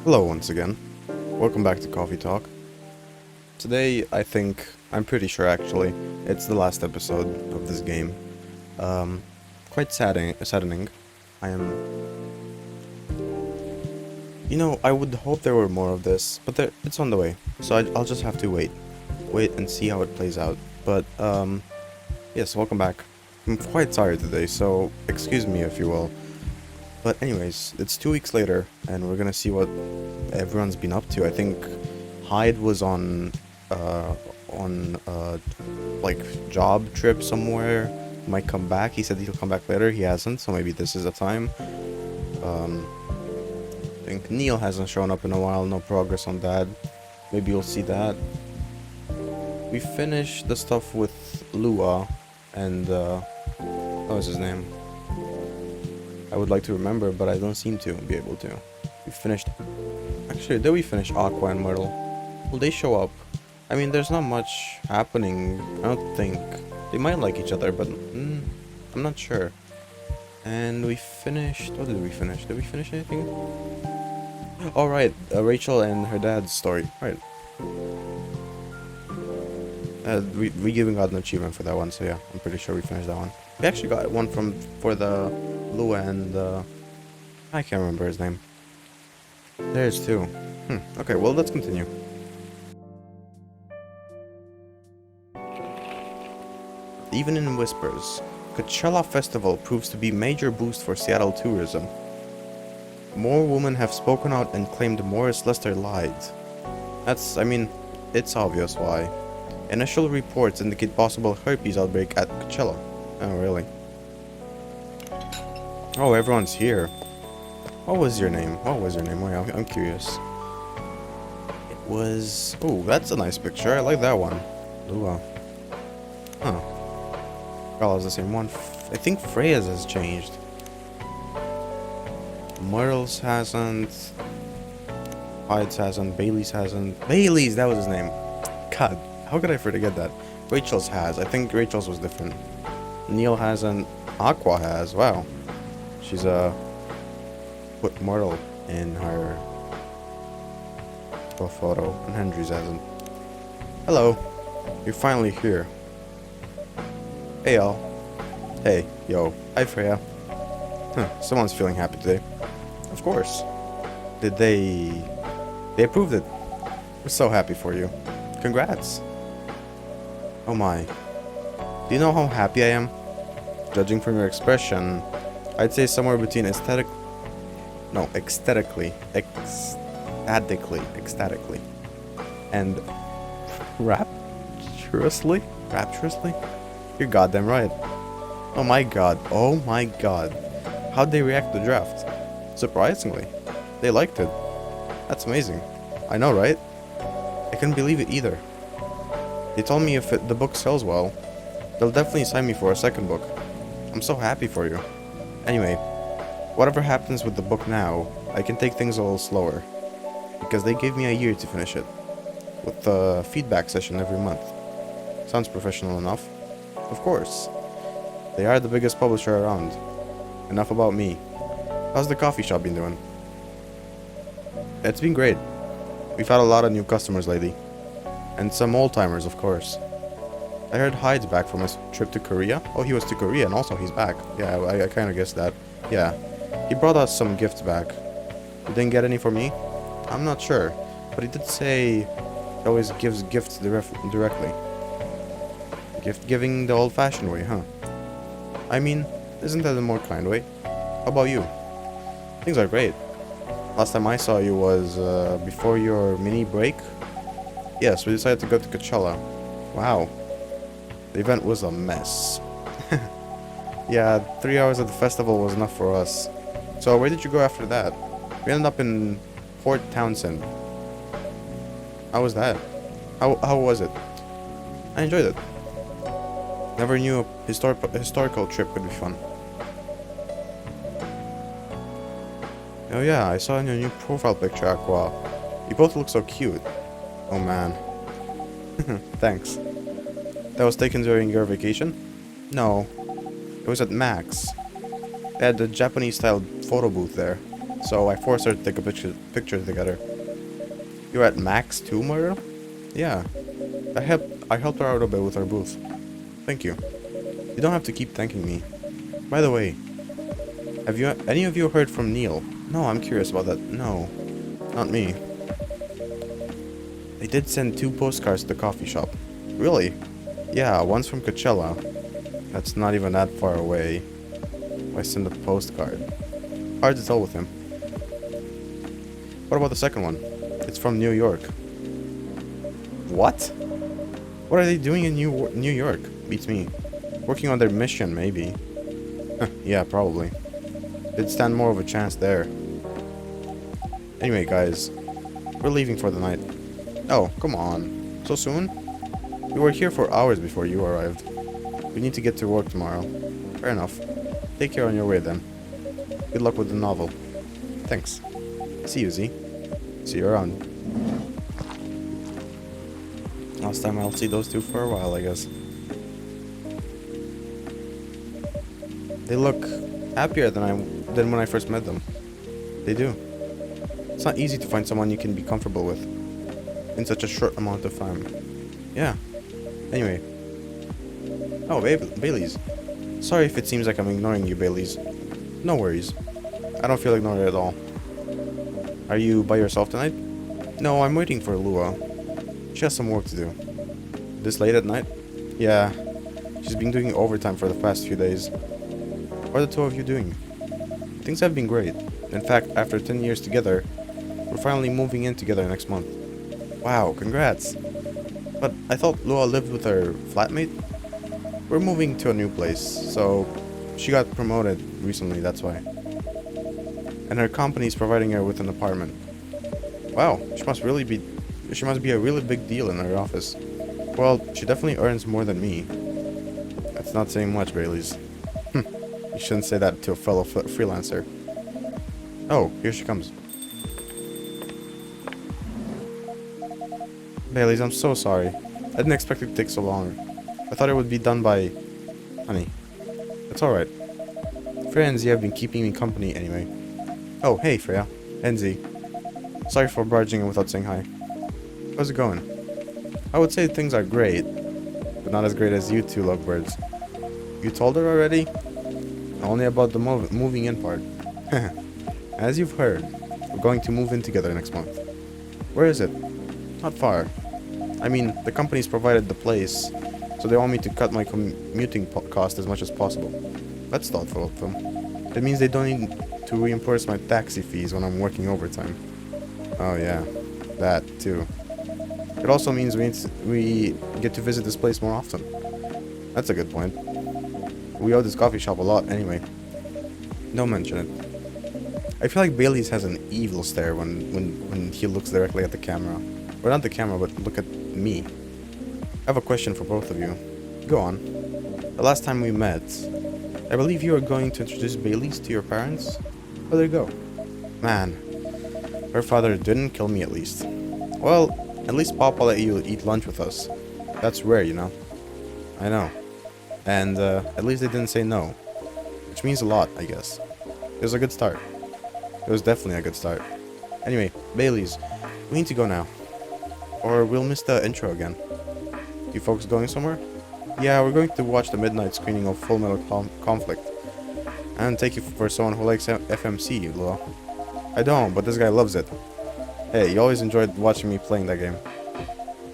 Hello once again. Welcome back to Coffee Talk. Today, I'm pretty sure actually, it's the last episode of this game. Quite saddening. I am... I would hope there were more of this, but it's on the way. So I'll just have to wait. Wait and see how it plays out. But, yes, welcome back. I'm quite tired today, so excuse me if you will. But anyways, it's 2 weeks later, and we're gonna see what everyone's been up to. I think Hyde was on like job trip somewhere. Might come back. He said he'll come back later. He hasn't, so maybe this is the time. I think Neil hasn't shown up in a while. No progress on that. Maybe you'll see that. We finished the stuff with Lua and what was his name? I would like to remember, but I don't seem to be able to. We finished... Actually, did we finish Aqua and Myrtle? Will they show up? I mean, there's not much happening, I don't think. They might like each other, but I'm not sure. And we finished... What did we finish? Did we finish anything? Oh, right. Rachel and her dad's story. Right. We even got an achievement for that one, so yeah, I'm pretty sure we finished that one. We actually got one for the Lua and I can't remember his name. There's two. Okay, well, let's continue. Even in whispers, Coachella Festival proves to be major boost for Seattle tourism. More women have spoken out and claimed Morris Lester lied. It's obvious why. Initial reports indicate possible herpes outbreak at Coachella. Oh, really? Oh, everyone's here. What was your name? Oh, yeah, I'm curious. It was... Oh, that's a nice picture. I like that one. Lua. Huh. Well, it's the same one. I think Freya's has changed. Myrtle's hasn't. Hyde's hasn't. Bailey's hasn't. Bailey's! That was his name. God, how could I forget that? Rachel's has. I think Rachel's was different. Neil hasn't. Aqua has. Wow. She's put Myrtle in her photo, and Hendry's hasn't. Hello. You're finally here. Hey y'all. Hey, yo. Hi Freya. Someone's feeling happy today. Of course. Did they approved it. We're so happy for you. Congrats. Oh my. Do you know how happy I am? Judging from your expression, I'd say somewhere between ecstatically, and rapturously? You're goddamn right. Oh my god. How'd they react to the draft? Surprisingly, they liked it. That's amazing. I know, right? I couldn't believe it either. They told me if the book sells well, they'll definitely sign me for a second book. I'm so happy for you. Anyway, whatever happens with the book now, I can take things a little slower. Because they gave me a year to finish it. With a feedback session every month. Sounds professional enough. Of course. They are the biggest publisher around. Enough about me. How's the coffee shop been doing? It's been great. We've had a lot of new customers lately. And some old-timers, of course. I heard Hyde's back from his trip to Korea. Oh, he was to Korea and also he's back. Yeah, I kind of guessed that. Yeah. He brought us some gifts back. You didn't get any for me? I'm not sure. But he did say he always gives gifts directly. Gift giving the old-fashioned way, huh? I mean, isn't that the more kind way? How about you? Things are great. Last time I saw you was before your mini break. Yes, we decided to go to Coachella. Wow. The event was a mess. Yeah, 3 hours at the festival was enough for us. So where did you go after that? We ended up in Port Townsend. How was that? How was it? I enjoyed it. Never knew a historical trip could be fun. Oh yeah, I saw in your new profile picture, Aqua. You both look so cute. Oh man. Thanks. That was taken during your vacation? No. It was at Max. They had the Japanese-style photo booth there. so I forced her to take a picture together. You're at Max too, Moira? Yeah. I helped her out a bit with our booth. Thank you. You don't have to keep thanking me. By the way, have you any of you heard from Neil? No, I'm curious about that. No, not me. They did send 2 postcards to the coffee shop. Really? Yeah, one's from Coachella. That's not even that far away. Why send a postcard? Hard to tell with him. What about the second one? It's from New York. What? What are they doing in New York? Beats me. Working on their mission, maybe. Yeah, probably. They'd stand more of a chance there. Anyway, guys, we're leaving for the night. Oh, come on. So soon? We were here for hours before you arrived. We need to get to work tomorrow. Fair enough. Take care on your way then. Good luck with the novel. Thanks. See you, Z. See you around. Last time I'll see those two for a while, I guess. They look happier than when I first met them. They do. It's not easy to find someone you can be comfortable with in such a short amount of time. Yeah. Anyway. Oh, Bailey's. Sorry if it seems like I'm ignoring you, Bailey's. No worries. I don't feel ignored at all. Are you by yourself tonight? No, I'm waiting for Lua. She has some work to do. This late at night? Yeah. She's been doing overtime for the past few days. What are the two of you doing? Things have been great. In fact, after 10 years together, we're finally moving in together next month. Wow, congrats. But I thought Lua lived with her flatmate? We're moving to a new place, so she got promoted recently, that's why. And her company's providing her with an apartment. Wow, she must be a really big deal in her office. Well, she definitely earns more than me. That's not saying much, Bailey's. You shouldn't say that to a fellow freelancer. Oh, here she comes. Bailey's, I'm so sorry. I didn't expect it to take so long. I thought it would be done by... Honey. It's alright. Freya and Z have been keeping me company anyway. Oh, hey Freya. And Z. Sorry for barging in without saying hi. How's it going? I would say things are great, but not as great as you two lovebirds. You told her already? Only about the moving in part. As you've heard, we're going to move in together next month. Where is it? Not far. I mean, the company's provided the place, so they want me to cut my commuting cost as much as possible. That's thoughtful of them. It means they don't need to reimburse my taxi fees when I'm working overtime. Oh yeah, that too. It also means we get to visit this place more often. That's a good point. We owe this coffee shop a lot anyway. Don't mention it. I feel like Bailey's has an evil stare when he looks directly at the camera. Or not the camera, but look at me. I have a question for both of you. Go on. The last time we met, I believe you were going to introduce Bailey's to your parents? Well, there you go. Man, her father didn't kill me at least. Well, at least Papa let you eat lunch with us. That's rare, you know. I know. And at least they didn't say no. Which means a lot, I guess. It was a good start. It was definitely a good start. Anyway, Bailey's, we need to go now. Or we'll miss the intro again. You folks going somewhere? Yeah, we're going to watch the midnight screening of Full Metal Conflict. And take you for someone who likes FMC, Lua. I don't, but this guy loves it. Hey, you always enjoyed watching me playing that game.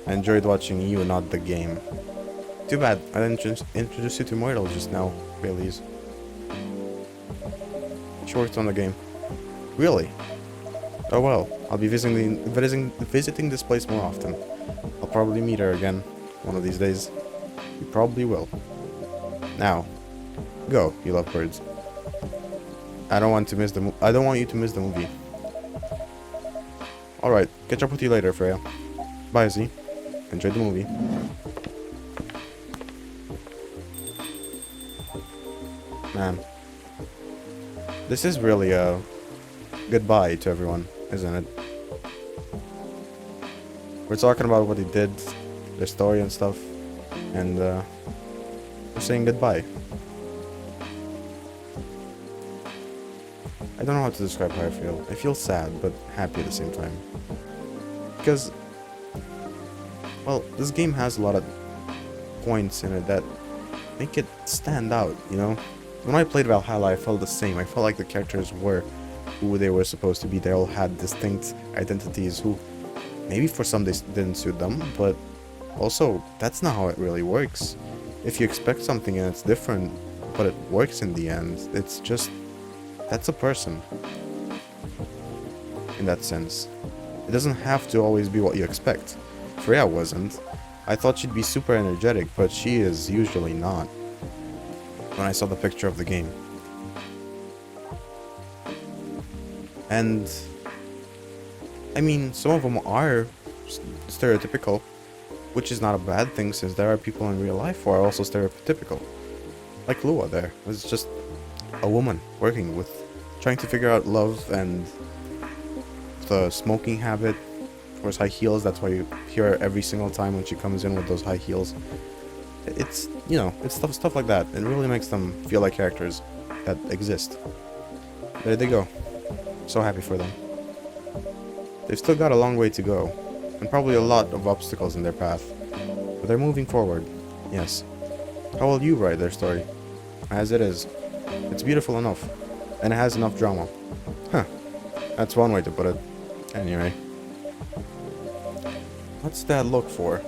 I enjoyed watching you, not the game. Too bad, I didn't introduce you to Moira just now, Bailey's. She worked on the game. Really? Oh well, I'll be visiting this place more often. I'll probably meet her again, one of these days. You probably will. Now, go, you lovebirds. I don't want you to miss the movie. Alright, catch up with you later, Freya. Bye, Z. Enjoy the movie. Man. This is really a goodbye to everyone, isn't it? We're talking about what he did, their story and stuff, and we're saying goodbye. I don't know how to describe how I feel. I feel sad, but happy at the same time. Because, well, this game has a lot of points in it that make it stand out, you know? When I played Valhalla, I felt the same. I felt like the characters were who they were supposed to be. They all had distinct identities who, maybe for some they didn't suit them, but also, that's not how it really works. If you expect something and it's different, but it works in the end, it's just, that's a person. In that sense. It doesn't have to always be what you expect. Freya wasn't. I thought she'd be super energetic, but she is usually not. When I saw the picture of the game. And I mean, some of them are stereotypical, which is not a bad thing since there are people in real life who are also stereotypical. Like Lua there. It's just a woman working with, trying to figure out love and the smoking habit. Of course, high heels, that's why you hear her every single time when she comes in with those high heels. It's, you know, it's stuff like that. It really makes them feel like characters that exist. There they go. So happy for them. They've still got a long way to go, and probably a lot of obstacles in their path. But they're moving forward, yes. How will you write their story? As it is. It's beautiful enough, and it has enough drama. Huh. That's one way to put it. Anyway. What's that look for?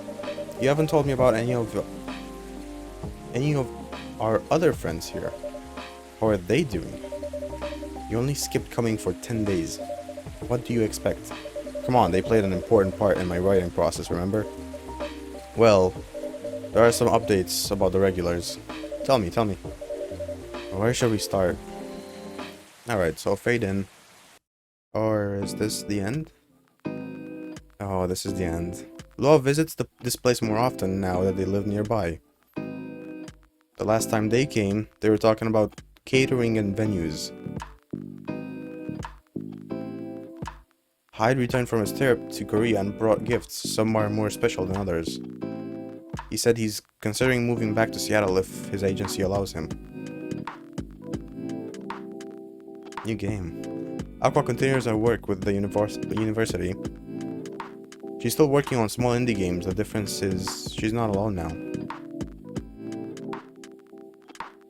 You haven't told me about any of our other friends here. How are they doing? You only skipped coming for 10 days. What do you expect? Come on, they played an important part in my writing process, remember? Well, there are some updates about the regulars. Tell me. Where should we start? Alright, so fade in. Or is this the end? Oh, this is the end. Lua visits this place more often now that they live nearby. The last time they came, they were talking about catering and venues. Hyde returned from his trip to Korea and brought gifts. Some are more special than others. He said he's considering moving back to Seattle if his agency allows him. New game. Aqua continues her work with the university. She's still working on small indie games. The difference is she's not alone now.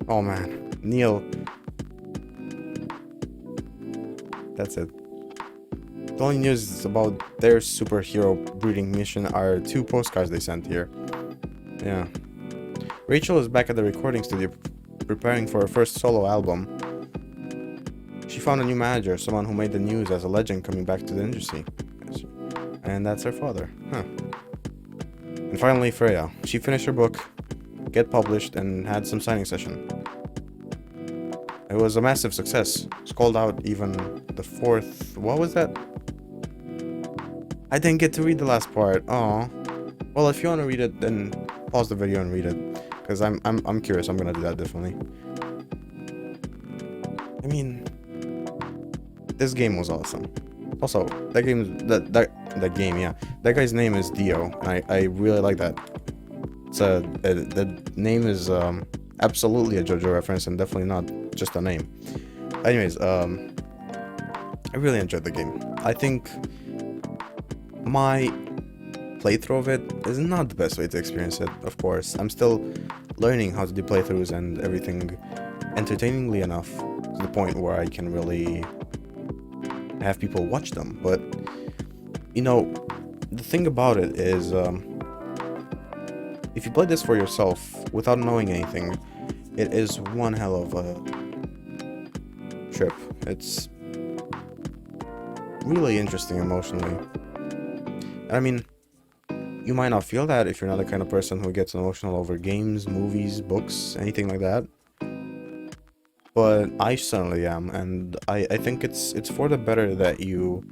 Oh man, Neil. That's it. The only news about their superhero breeding mission are 2 postcards they sent here. Yeah. Rachel is back at the recording studio preparing for her first solo album. She found a new manager, someone who made the news as a legend coming back to the industry. And that's her father. Huh. And finally, Freya. She finished her book, get published, and had some signing session. It was a massive success. It's called out even the 4th... What was that? I didn't get to read the last part. Aw. Well, if you want to read it, then pause the video and read it. Because I'm curious. I'm gonna do that definitely. I mean... This game was awesome. Also, that game, yeah. That guy's name is Dio, and I really like that. The name is absolutely a JoJo reference and definitely not just a name. Anyways, I really enjoyed the game. I think my playthrough of it is not the best way to experience it, of course. I'm still learning how to do playthroughs and everything entertainingly enough to the point where I can really have people watch them. But you know, the thing about it is if you play this for yourself without knowing anything, it is one hell of a trip. It's really interesting emotionally. I mean, you might not feel that if you're not the kind of person who gets emotional over games, movies, books, anything like that. But I certainly am, and I think it's for the better that you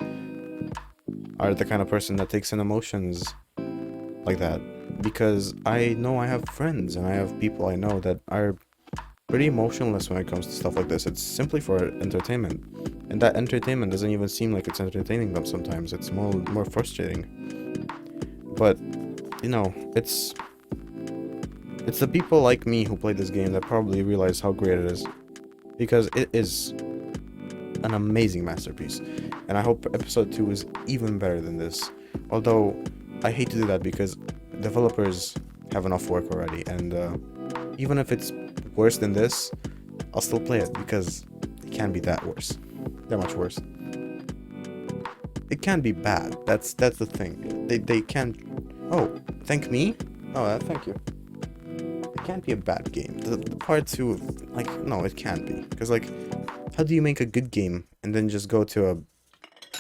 are the kind of person that takes in emotions like that. Because I know I have friends and I have people I know that are pretty emotionless when it comes to stuff like this. It's simply for entertainment. And that entertainment doesn't even seem like it's entertaining them sometimes. It's more frustrating. But, you know, it's the people like me who play this game that probably realize how great it is. Because it is an amazing masterpiece. And I hope episode 2 is even better than this. Although, I hate to do that because developers have enough work already. And even if it's worse than this, I'll still play it because it can't be that worse. That much worse. It can be bad. That's the thing. They can't... Oh, thank me? Oh, thank you. It can't be a bad game. The part 2, like, no, it can't be. Because, like, how do you make a good game and then just go to a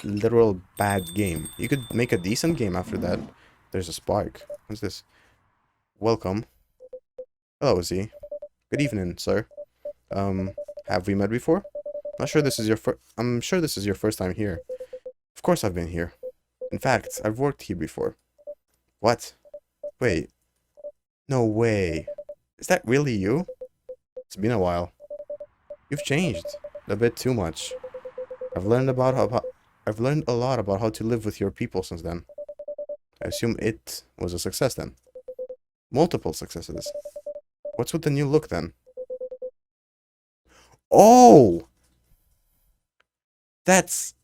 literal bad game? You could make a decent game after that. There's a spark. What's this? Welcome. Hello, Z. Good evening, sir. Have we met before? I'm sure this is your first time here. Of course I've been here. In fact, I've worked here before. What? Wait. No way. Is that really you? It's been a while. You've changed. A bit too much. I've learned a lot about how to live with your people since then. I assume it was a success then. Multiple successes. What's with the new look then? Oh! That's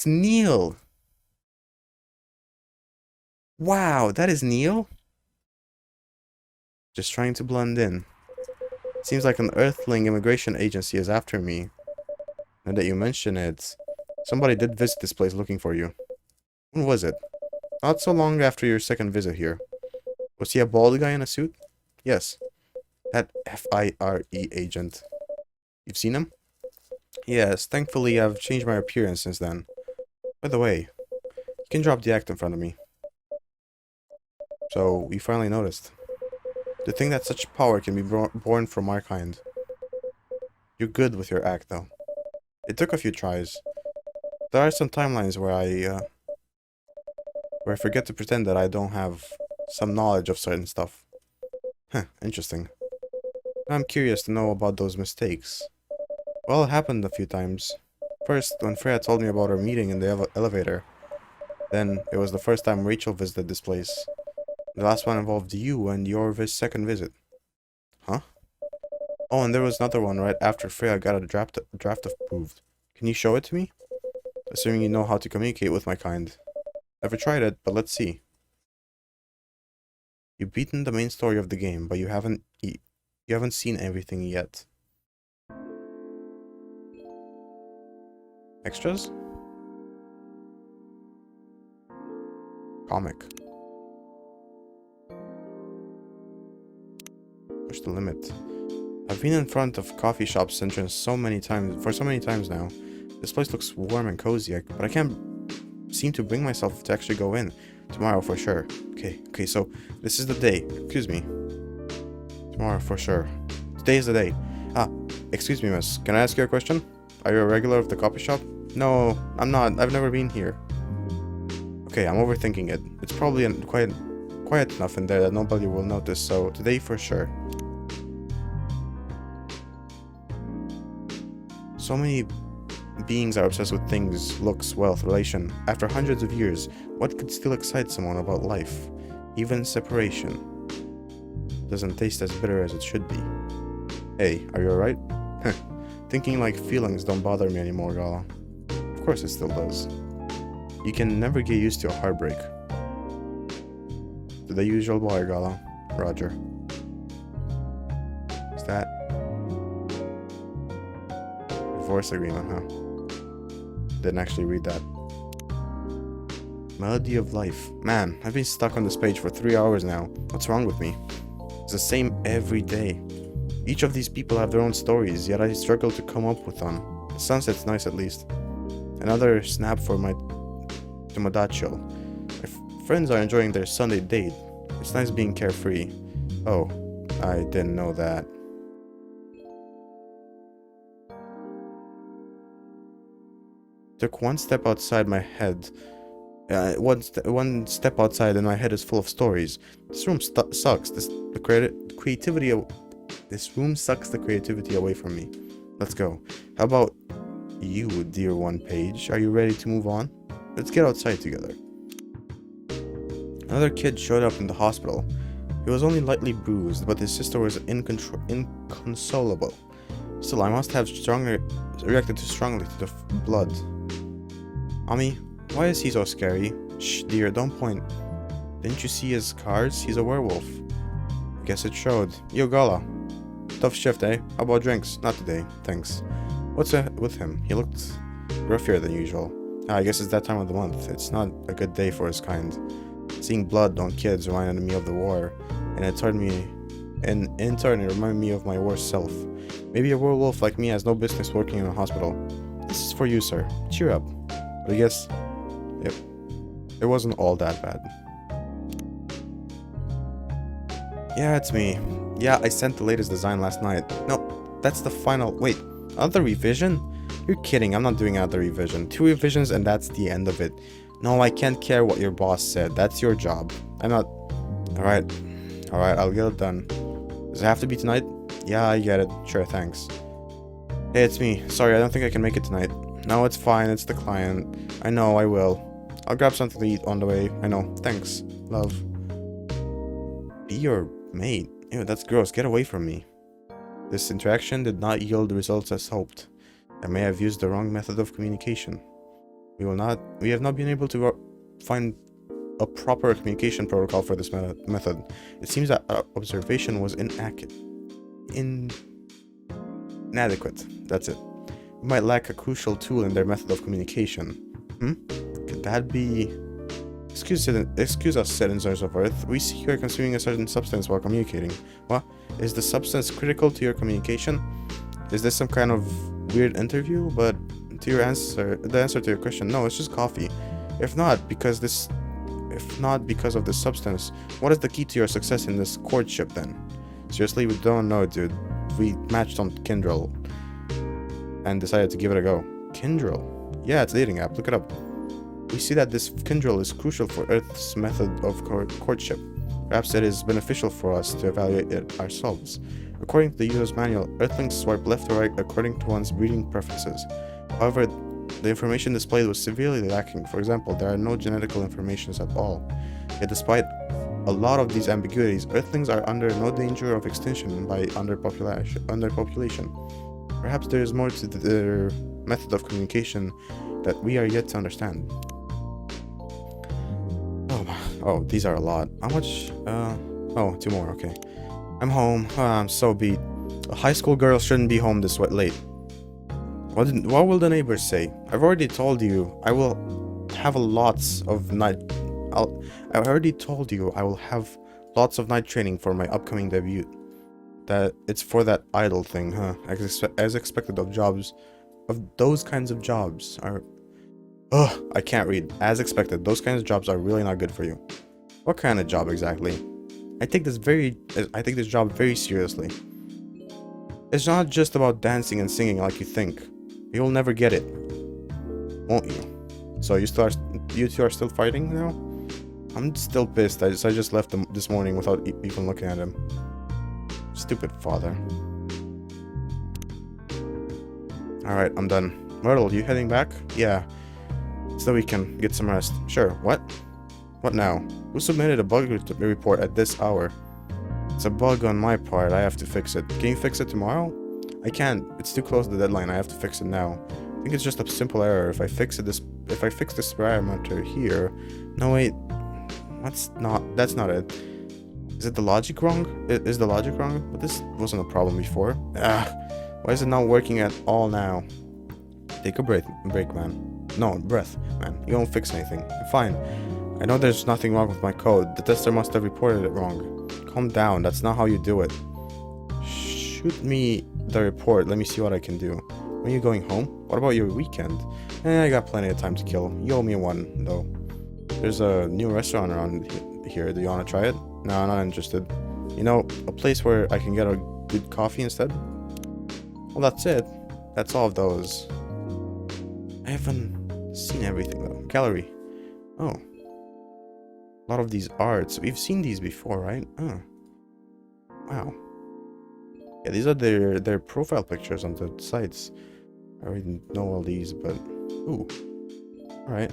Neil. Wow, that is Neil? Just trying to blend in. Seems like an Earthling immigration agency is after me. Now that you mention it, somebody did visit this place looking for you. When was it? Not so long after your second visit here. Was he a bald guy in a suit? Yes. That FIRE agent. You've seen him? Yes, thankfully I've changed my appearance since then. By the way, you can drop the act in front of me. So, we finally noticed. To think that such power can be born from our kind. You're good with your act, though. It took a few tries. There are some timelines where I forget to pretend that I don't have some knowledge of certain stuff. Huh, interesting. I'm curious to know about those mistakes. Well, it happened a few times. First, when Freya told me about our meeting in the elevator. Then, it was the first time Rachel visited this place. The last one involved you and your second visit. Huh? Oh, and there was another one right after Freya got a draft approved. Can you show it to me? Assuming you know how to communicate with my kind. Never tried it, but let's see. You've beaten the main story of the game, but you haven't seen everything yet. Extras? Comic. Push the limit. I've been in front of coffee shop's entrance so many times now. This place looks warm and cozy, but I can't seem to bring myself to actually go in. Tomorrow for sure. Okay, so this is the day. Excuse me. Tomorrow for sure. Today is the day. Excuse me, miss. Can I ask you a question? Are you a regular of the coffee shop? No, I'm not. I've never been here. Okay, I'm overthinking it. It's probably quiet enough in there that nobody will notice, so today for sure. So many beings are obsessed with things, looks, wealth, relation. After hundreds of years, what could still excite someone about life? Even separation. Doesn't taste as bitter as it should be. Hey, are you alright? Thinking like feelings don't bother me anymore, Gala. Of course it still does. You can never get used to a heartbreak. To the usual boy, Gala. Roger. Is that... divorce agreement, huh? Didn't actually read that. Melody of life. Man, I've been stuck on this page for 3 hours now. What's wrong with me? It's the same every day. Each of these people have their own stories, yet I struggle to come up with one. The sunset's nice at least. Another snap for my Tomodachi. My friends are enjoying their Sunday date. It's nice being carefree. Oh, I didn't know that. Took one step outside my head. One step outside and my head is full of stories. This room sucks. This room sucks the creativity away from me. Let's go. How about you, dear one page? Are you ready to move on? Let's get outside together. Another kid showed up in the hospital. He was only lightly bruised, but his sister was inconsolable. Still, I must have reacted too strongly to the blood. Ami, why is he so scary? Shh, dear, don't point. Didn't you see his scars? He's a werewolf. I guess it showed. Yo, Gala. Tough shift, eh? How about drinks? Not today, thanks. What's with him? He looked gruffier than usual. I guess it's that time of the month. It's not a good day for his kind. Seeing blood on kids reminded me of the war, and in turn it reminded me of my worst self. Maybe a werewolf like me has no business working in a hospital. This is for you, sir. Cheer up. But I guess, yep, it wasn't all that bad. Yeah, it's me. Yeah, I sent the latest design last night. No, that's the final. Wait, another revision? You're kidding, I'm not doing another revision. 2 revisions and that's the end of it. No, I can't care what your boss said. That's your job. I'm not... Alright, I'll get it done. Does it have to be tonight? Yeah, I get it. Sure, thanks. Hey, it's me. Sorry, I don't think I can make it tonight. No, it's fine. It's the client. I know, I will. I'll grab something to eat on the way. I know. Thanks. Love. Be your mate. Ew, that's gross. Get away from me. This interaction did not yield the results as hoped. I may have used the wrong method of communication. We have not been able to find a proper communication protocol for this method. It seems that our observation was inadequate. That's it. We might lack a crucial tool in their method of communication. Could that be... Excuse us, citizens of Earth. We see you are consuming a certain substance while communicating. What? Is the substance critical to your communication? Is this some kind of weird interview? But the answer to your question, no, it's just coffee. If not because of this substance, what is the key to your success in this courtship then? Seriously, we don't know, dude. We matched on Kindle and decided to give it a go. Kindle? Yeah, it's a dating app. Look it up. We see that this Kindle is crucial for Earth's method of courtship. Perhaps it is beneficial for us to evaluate it ourselves. According to the user's manual, Earthlings swipe left or right according to one's breeding preferences. However, the information displayed was severely lacking. For example, there are no genetical informations at all. Yet despite a lot of these ambiguities, Earthlings are under no danger of extinction by underpopulation. Perhaps there is more to their method of communication that we are yet to understand. Oh, these are a lot. How much? Oh, 2 more, okay. I'm home. I'm so beat. A high school girl shouldn't be home this late. What will the neighbors say? I've already told you I will have lots of night... I already told you I will have lots of night training for my upcoming debut. That it's for that idle thing, huh? As expected of jobs... Of those kinds of jobs are... Ugh, I can't read. As expected, those kinds of jobs are really not good for you. What kind of job exactly? I take this job very seriously. It's not just about dancing and singing like you think. You'll never get it, won't you? So you two are still fighting now? I'm still pissed. I just left him this morning without even looking at him. Stupid father. Alright, I'm done. Myrtle, you heading back? Yeah. So we can get some rest. Sure. What? What now? Who submitted a bug report at this hour? It's a bug on my part. I have to fix it. Can you fix it tomorrow? I can't. It's too close to the deadline. I have to fix it now. I think it's just a simple error. If I fix this parameter here... No, wait. That's not it. Is it the logic wrong? Is the logic wrong? But this wasn't a problem before. Why is it not working at all now? Take a break, man. No, breath, man. You won't fix anything. Fine. I know there's nothing wrong with my code. The tester must have reported it wrong. Calm down. That's not how you do it. Shoot me the report. Let me see what I can do. When are you going home? What about your weekend? I got plenty of time to kill. You owe me one, though. There's a new restaurant around here. Do you want to try it? No, I'm not interested. You know, a place where I can get a good coffee instead? Well, that's it. That's all of those. I haven't seen everything, though. Gallery. Oh. A lot of these arts. We've seen these before, right? Oh. Wow. Yeah, these are their profile pictures on the sites. I already know all these, but... Ooh. Alright.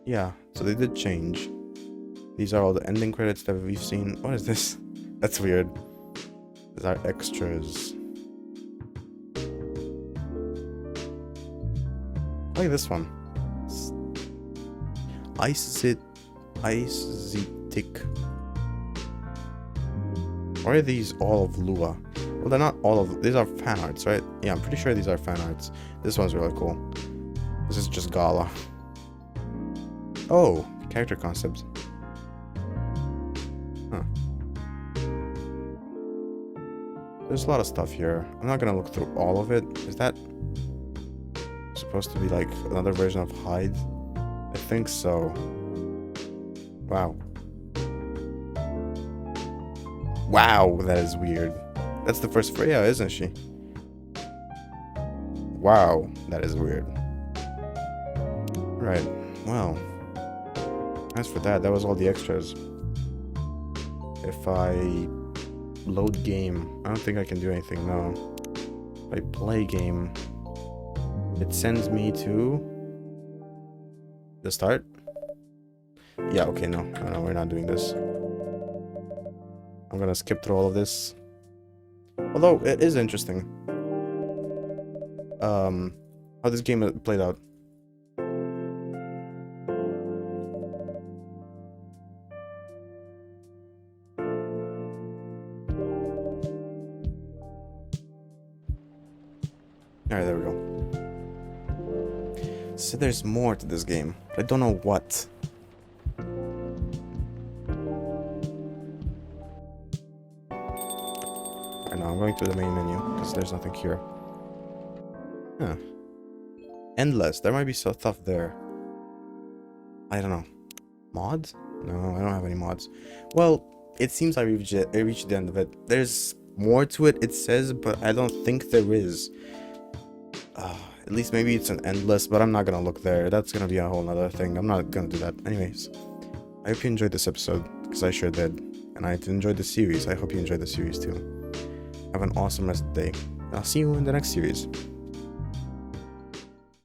Yeah, so they did change. These are all the ending credits that we've seen. What is this? That's weird. These are extras. I like this one. Icetic. Why are these all of Lua? Well, they're not all of... These are fan arts, right? Yeah, I'm pretty sure these are fan arts. This one's really cool. This is just Gala. Oh, character concept. Huh. There's a lot of stuff here. I'm not gonna look through all of it. Is that supposed to be like another version of Hyde? I think so. Wow. Wow, that is weird. That's the first Freya, isn't she? Wow, that is weird. Right, well. As for that, that was all the extras. If I load game, I don't think I can do anything, no. If I play game, it sends me to the start. Yeah, okay, no, we're not doing this. I'm gonna skip through all of this. Although, it is interesting. How this game played out. Alright, there we go. So there's more to this game. I don't know what. Alright, now I'm going to the main menu, because there's nothing here. Huh. Endless. There might be some stuff there. I don't know. Mods? No, I don't have any mods. Well, it seems I reached the end of it. There's more to it, it says, but I don't think there is. At least maybe it's an endless, but I'm not gonna look there. That's gonna be a whole nother thing. I'm not gonna do that. Anyways, I hope you enjoyed this episode, because I sure did. And I enjoyed the series. I hope you enjoyed the series too. Have an awesome rest of the day. I'll see you in the next series.